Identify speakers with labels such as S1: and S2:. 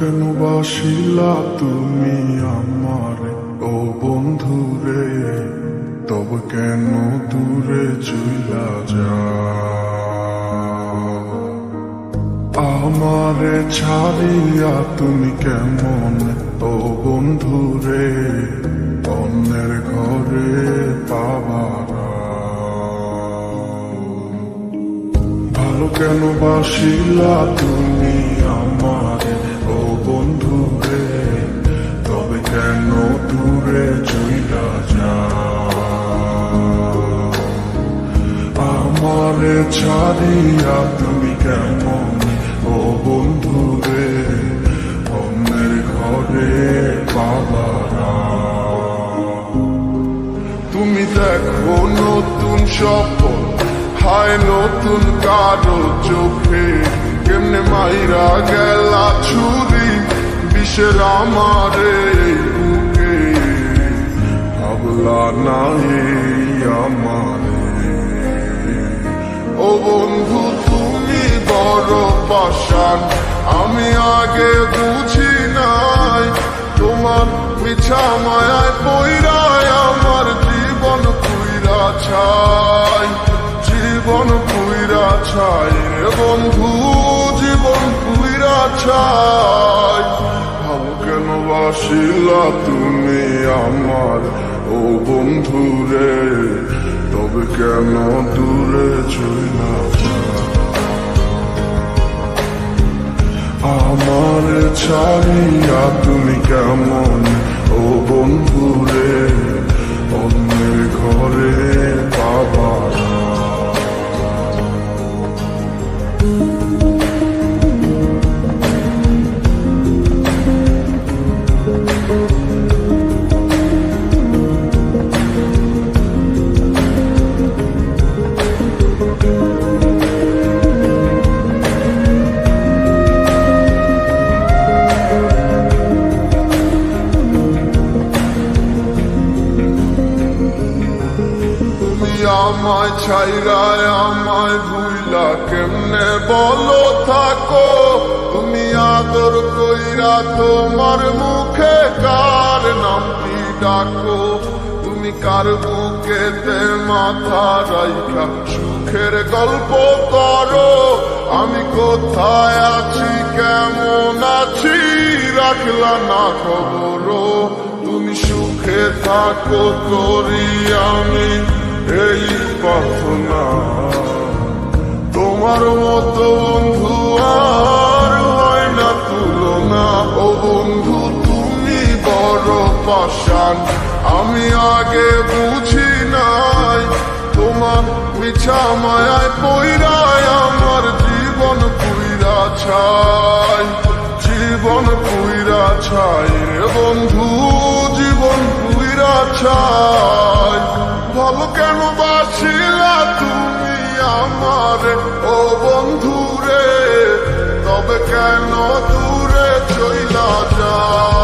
S1: কেন বাসিলা তুমি আমারে ও বন্ধুরে, তবে কেন দূরে চইলা যাও? আমারে ছাড়িয়া তুমি কেমন ও বন্ধুরে অন্যের ঘরে পাবারা? ভালো কেন বাসিলা তুমি আমারে ও বন্ধুরে, তবে কেন দূরে চইলা যাও? আমারে ছাড়িয়া তুমি কেমন ও বন্ধুরে অন্যের ঘরে পাবারা? তুমি দেখো নতুন স্বপ্ন হায় নতুন কারো চোখে, কেমনে মাইরা গেলা ছুরি বিষের আমারে বুকে। ভাবলা না এই আমারে ও বন্ধু তুমি বড় পাষাণ, আমি আগে বুঝি নাই তোমার মিছা মায়ায় পইরায় আমার জীবন পুইরা ছাই, জীবন পুইরা ছাই রে বন্ধু, জীবন পুইরা ছাই। ভালো কেন বাসিলা তুমি আমার ও বন্ধু রে, তবে কেন দূরে চইলা যাও? আমার ছাড়িয়া তুমি কেমন ও বন্ধু রে অন্যের ঘরে পাবারা? আমায় ছাইরায় আমায় ভুইলা কেমনে বলো থাকো? তুমি আদর কইরা তোমার মুখে কার নামটি ডাকো? তুমি কার বুকেতে মাথা রাইখা সুখের গল্প করো? আমি কোথায় আছি কেমন আছি রাখলা না খবর? তুমি সুখে থাকো করি আমি এই প্রার্থনা, তোমার মতো বন্ধু আর হয় না তুলনা। ও বন্ধু তুমি বড় পাষাণ, আমি আগে বুঝি নাই তোমার মিছা মায়ায় পইরায় আমার জীবন পুইরা ছাই, জীবন পুইরা ছাই রে বন্ধু, জীবন পুইরা ছাই। ভালো কেন বাসিলা তুমি আমারে ও বন্ধু রে, তবে কেন দূরে চইলা যাও?